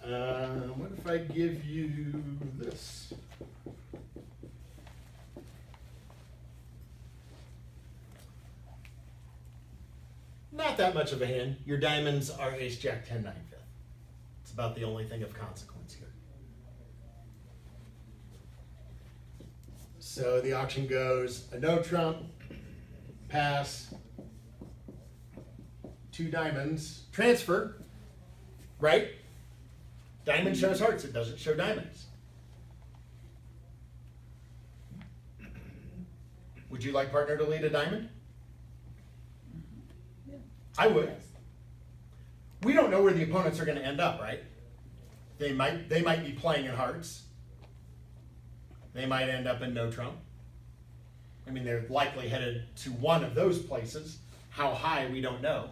What if I give you this? Not that much of a hand. Your diamonds are ace, jack, 10, 9, 5th. It's about the only thing of consequence here. So the auction goes a no trump, pass, 2 diamonds, transfer, right? Diamond shows hearts, it doesn't show diamonds. Would you like partner to lead a diamond? Yeah. I would. We don't know where the opponents are going to end up, right? They might be playing in hearts. They might end up in no trump. I mean, they're likely headed to one of those places. How high, we don't know.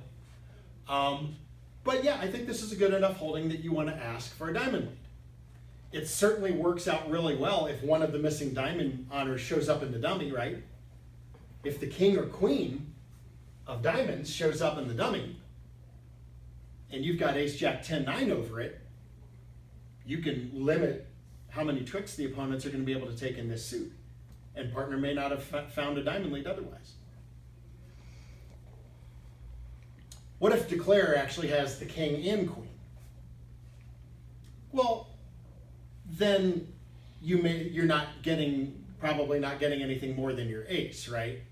But yeah, I think this is a good enough holding that you want to ask for a diamond lead. It certainly works out really well if one of the missing diamond honors shows up in the dummy, right? If the king or queen of diamonds shows up in the dummy, and you've got ace, jack, 10, 9 over it, you can limit how many tricks the opponents are going to be able to take in this suit. And partner may not have found a diamond lead otherwise. What if declare actually has the king and queen? Well, then you're probably not getting anything more than your ace, right?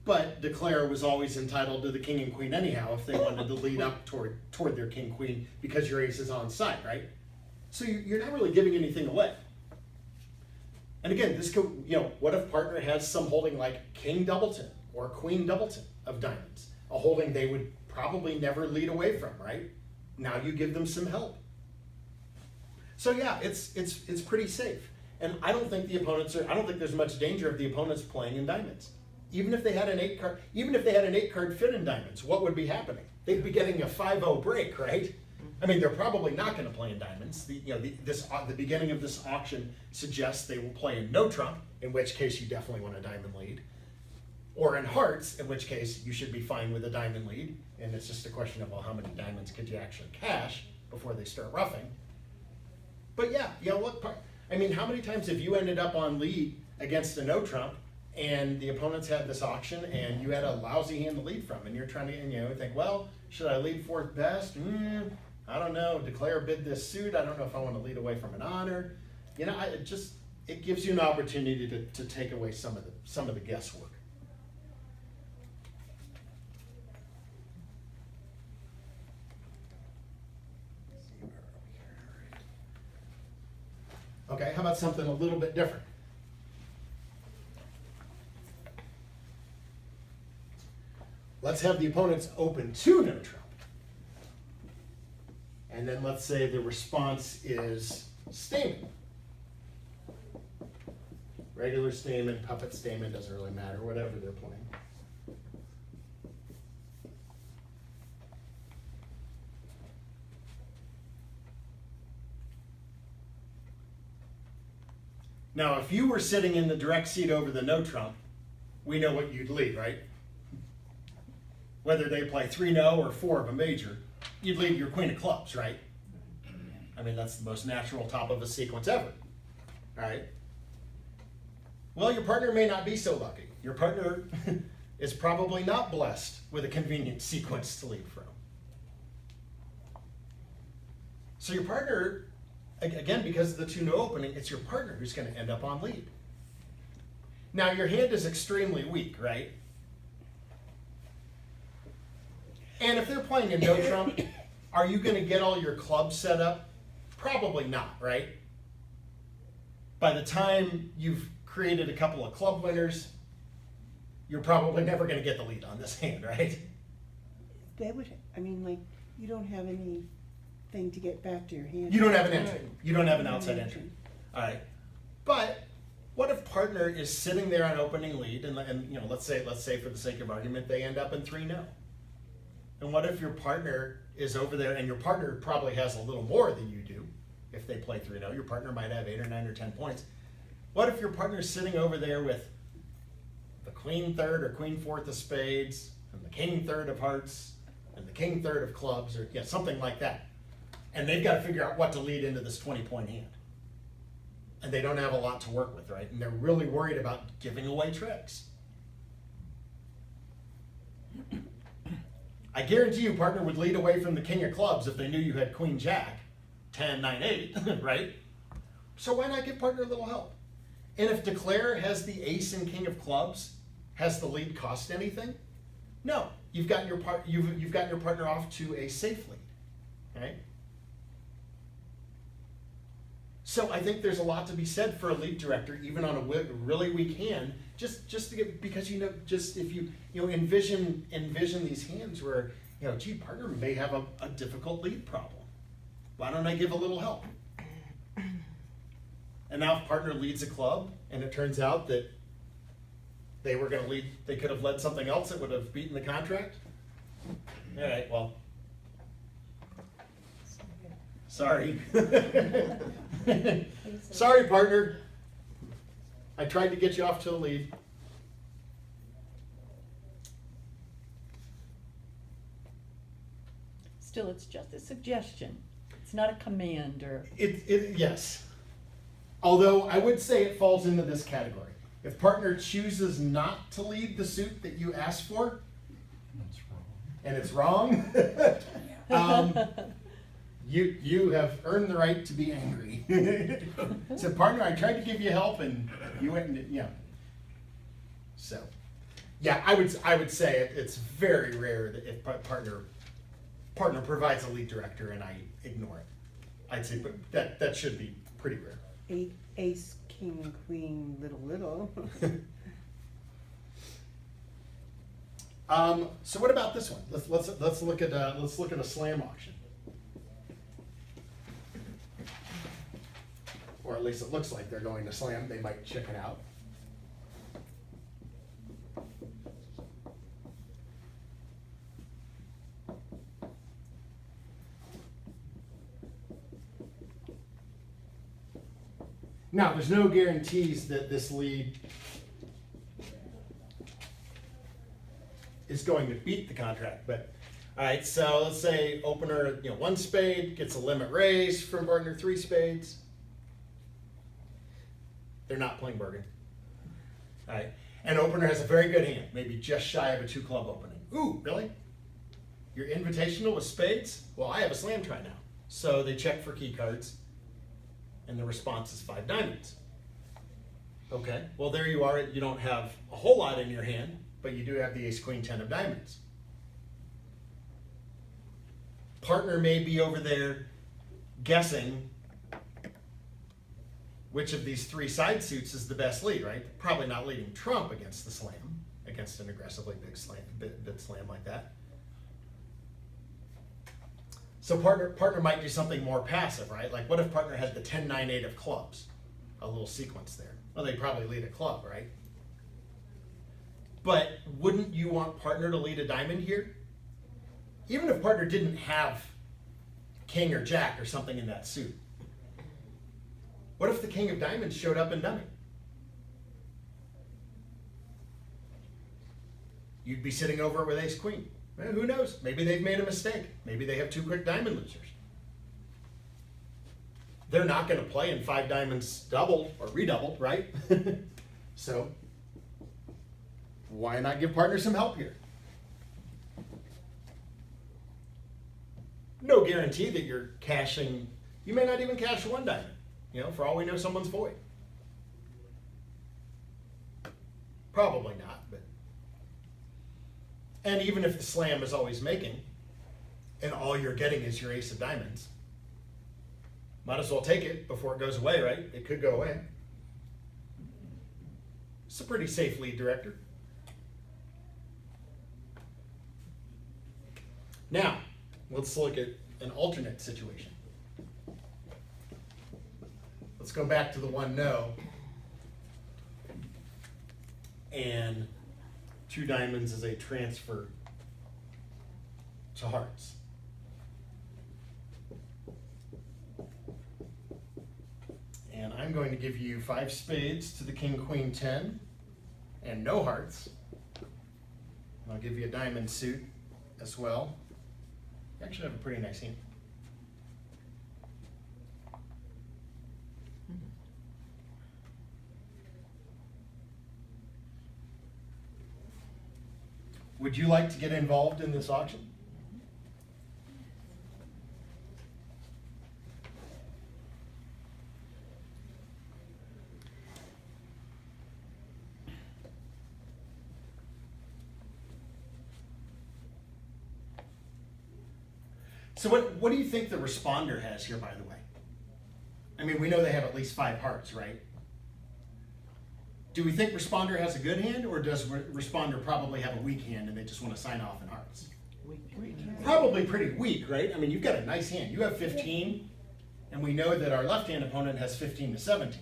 But declare was always entitled to the king and queen anyhow if they wanted to lead up toward their king queen because your ace is on side, right? So you're not really giving anything away. And again, this could, what if partner has some holding like king doubleton or queen doubleton of diamonds, a holding they would probably never lead away from, right? Now you give them some help. So yeah, it's pretty safe. And I don't think there's much danger of the opponents playing in diamonds. Even if they had an 8-card fit in diamonds, what would be happening? They'd be getting a 5-0 break, right? I mean, they're probably not going to play in diamonds. The beginning of this auction suggests they will play in no trump, in which case you definitely want a diamond lead, or in hearts, in which case you should be fine with a diamond lead, and it's just a question of, well, how many diamonds could you actually cash before they start roughing? But yeah, look, I mean, how many times have you ended up on lead against a no trump, and the opponents had this auction, and you had a lousy hand to lead from, and you're trying to, think, well, should I lead fourth best? I don't know. Declare bid this suit. I don't know if I want to lead away from an honor. It gives you an opportunity to take away some of the guesswork. Okay, how about something a little bit different? Let's have the opponents open to no trump. And then let's say the response is stamen. Regular stamen, puppet stamen, doesn't really matter, whatever they're playing. Now, if you were sitting in the direct seat over the no trump, we know what you'd lead, right? Whether they play 3-0 or 4 of a major, you'd lead your queen of clubs, right? I mean, that's the most natural top of a sequence ever, all right? Well, your partner may not be so lucky. Your partner is probably not blessed with a convenient sequence to lead from. So your partner, again, because of the 2-0 opening, it's your partner who's going to end up on lead. Now, your hand is extremely weak, right? And if they're playing a no trump, are you going to get all your clubs set up? Probably not, right? By the time you've created a couple of club winners, you're probably never going to get the lead on this hand, right? You don't have anything to get back to your hand. You don't have an entry. You don't have an outside entry. All right. But what if partner is sitting there on opening lead, and let's say for the sake of argument, they end up in 3-0. And what if your partner is over there, and your partner probably has a little more than you do if they play 3-0. Your partner might have 8 or 9 or 10 points. What if your partner is sitting over there with the queen third or queen fourth of spades, and the king third of hearts, and the king third of clubs, or yeah, something like that. And they've got to figure out what to lead into this 20-point hand. And they don't have a lot to work with, right? And they're really worried about giving away tricks. I guarantee you, partner would lead away from the king of clubs if they knew you had queen jack, 10, 9, 8, right? So why not give partner a little help? And if declare has the ace and king of clubs, has the lead cost anything? No, you've gotten your partner off to a safe lead, right? So I think there's a lot to be said for a lead director, even on a really weak hand, just to get, because just if you envision these hands where gee, partner may have a difficult lead problem. Why don't I give a little help? And now if partner leads a club, and it turns out that they were going to lead, they could have led something else that would have beaten the contract. All right, well, sorry. Sorry, partner. I tried to get you off to a lead. Still, it's just a suggestion. It's not a command or. Yes. Although I would say it falls into this category. If partner chooses not to lead the suit that you asked for, and it's wrong, you have earned the right to be angry. So partner, I tried to give you help and you went and yeah. So, yeah, I would say it's very rare that if partner provides a lead director and I ignore it. I'd say, but that should be pretty rare. Ace, king, queen, little. So what about this one? Let's look at a slam auction, or at least it looks like they're going to slam. They might chicken out. Now, there's no guarantees that this lead is going to beat the contract, but all right, so let's say opener, one spade gets a limit raise from partner 3 spades. They're not playing Bergen. All right, and opener has a very good hand, maybe just shy of a 2-club opening. Ooh, really? Your invitational with spades? Well, I have a slam try now. So they check for key cards. And the response is 5 diamonds. Okay, well there you are. You don't have a whole lot in your hand, but you do have the ace, queen, 10 of diamonds. Partner may be over there guessing which of these 3 side suits is the best lead, right? Probably not leading trump against the slam, against an aggressively big slam like that. So partner might do something more passive, right? Like what if partner had the 10, 9, 8 of clubs? A little sequence there. Well, they'd probably lead a club, right? But wouldn't you want partner to lead a diamond here? Even if partner didn't have king or jack or something in that suit. What if the king of diamonds showed up in dummy? You'd be sitting over it with ace queen. Well, who knows? Maybe they've made a mistake. Maybe they have 2 quick diamond losers. They're not going to play in 5 diamonds doubled or redoubled, right? So why not give partner some help here? No guarantee that you're cashing. You may not even cash 1 diamond. For all we know, someone's void. Probably not, but. And even if the slam is always making, and all you're getting is your ace of diamonds, might as well take it before it goes away, right? It could go away. It's a pretty safe lead director. Now, let's look at an alternate situation. Let's go back to the 1 no. And 2 diamonds is a transfer to hearts. And I'm going to give you 5 spades to the king, queen, 10, and no hearts. And I'll give you a diamond suit as well. You actually have a pretty nice hand. Would you like to get involved in this auction? So what do you think the responder has here, by the way? I mean, we know they have at least 5 hearts, right? Do we think responder has a good hand, or does responder probably have a weak hand and they just want to sign off in hearts? Probably pretty weak, right? I mean, you've got a nice hand. You have 15, and we know that our left-hand opponent has 15 to 17.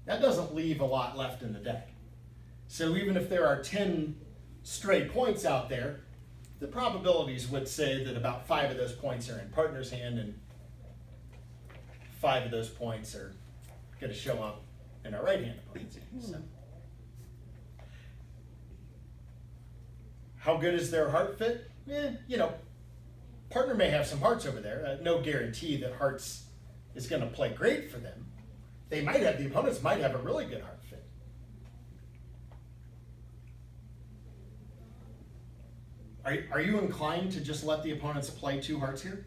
That doesn't leave a lot left in the deck. So even if there are 10 stray points out there, the probabilities would say that about 5 of those points are in partner's hand, and 5 of those points are going to show up in our right-hand opponent's hand. So. How good is their heart fit? You know, partner may have some hearts over there. No guarantee that hearts is going to play great for them. They might have, the opponents might have a really good heart fit. Are you inclined to just let the opponents play 2 hearts here?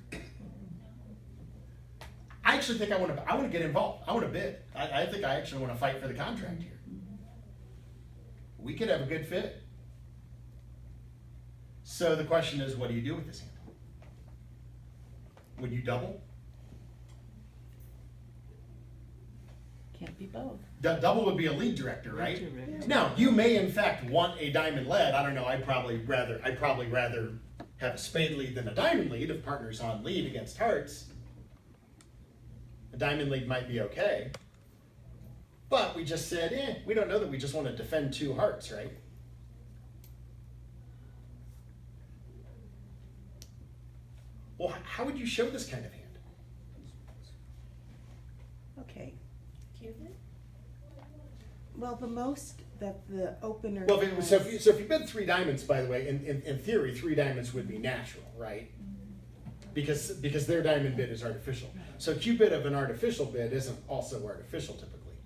I actually think I want to get involved. I want to bid. I think I actually want to fight for the contract here. We could have a good fit. So the question is, what do you do with this hand? Would you double? Can't be both. Double would be a lead director, right? Now, you may in fact want a diamond lead. I don't know. I'd probably rather have a spade lead than a diamond lead if partner's on lead against hearts. A diamond lead might be okay. But we just said, we don't know that we just want to defend 2 hearts, right? Well, how would you show this kind of hand? Okay. Well, the most that the opener. Well, has, so if you bid 3 diamonds, by the way, in theory, 3 diamonds would be natural, right? Because their diamond bid is artificial. So Q bid of an artificial bid isn't also artificial typically.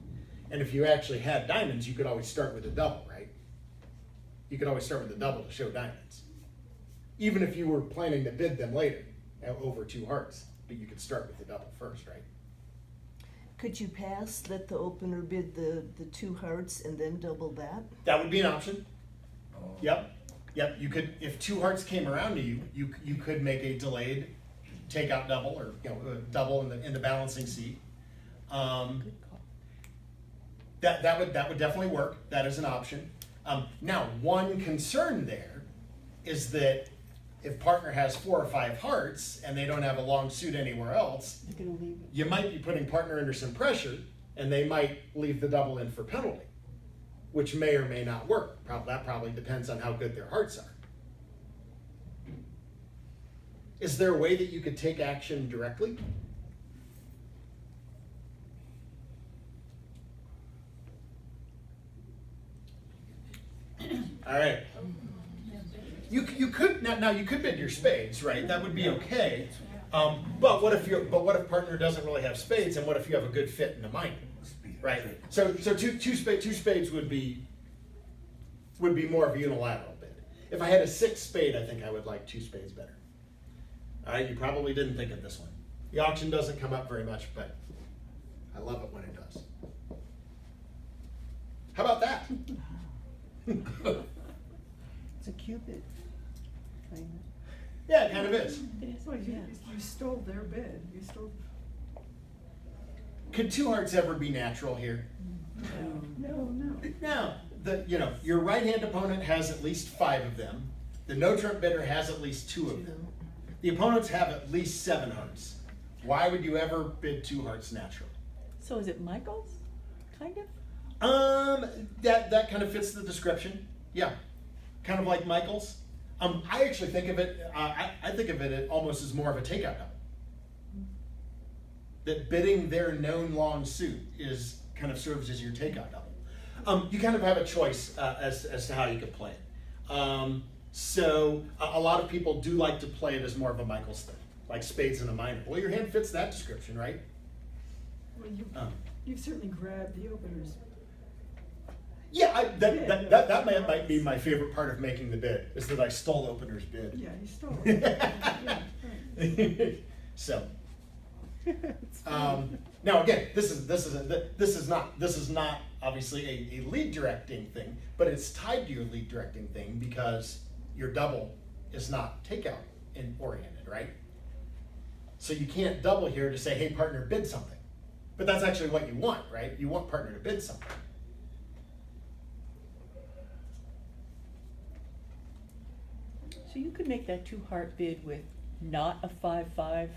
And if you actually had diamonds, you could always start with a double, right? You could always start with a double to show diamonds. Even if you were planning to bid them later over 2 hearts, but you could start with the double first, right? Could you pass, let the opener bid the 2 hearts and then double that? That would be an option. Yep. You could, if 2 hearts came around to you, you could make a delayed takeout double, or a double in the balancing seat. That would definitely work. That is an option. Now, one concern there is that if partner has 4 or 5 hearts and they don't have a long suit anywhere else, you're gonna leave it. you might be putting partner under some pressure, and they might leave the double in for penalty, which may or may not work. That probably depends on how good their hearts are. Is there a way that you could take action directly? All right. You could now you could bid your spades, right? That would be okay. But what if partner doesn't really have spades, and what if you have a good fit in the minor, right? So two spades would be more of a unilateral bid. If I had a 6 spade, I think I would like 2 spades better. All right, you probably didn't think of this one. The auction doesn't come up very much, but I love it when it does. How about that? It's a cupid. Kind of. Yeah, it kind of is. Well, you stole their bid. You stole. Could 2 hearts ever be natural here? No. No. Your right-hand opponent has at least 5 of them. The no-trump bidder has at least 2 of them. The opponents have at least 7 hearts. Why would you ever bid 2 hearts natural? So is it Michael's, kind of? That kind of fits the description. Yeah, kind of like Michael's. I actually think of it. I think of it almost as more of a takeout double. That bidding their known long suit is kind of serves as your takeout double. You kind of have a choice as to how you could play it. So a lot of people do like to play it as more of a Michael's thing, like spades and a minor. Well, your hand fits that description, right? Well, Um, you've certainly grabbed the openers. Yeah, that might be my favorite part of making the bid, is that I stole opener's bid. Yeah, you stole it. Yeah, right. So, now again, this is not obviously a lead directing thing, but it's tied to your lead directing thing because your double is not takeout oriented, right? So you can't double here to say, hey, partner, bid something. But that's actually what you want, right? You want partner to bid something. So you could make that 2-heart bid with not a 5-5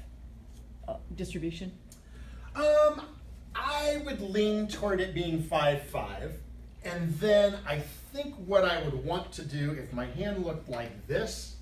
distribution? I would lean toward it being 5-5, and then I think what I would want to do if my hand looked like this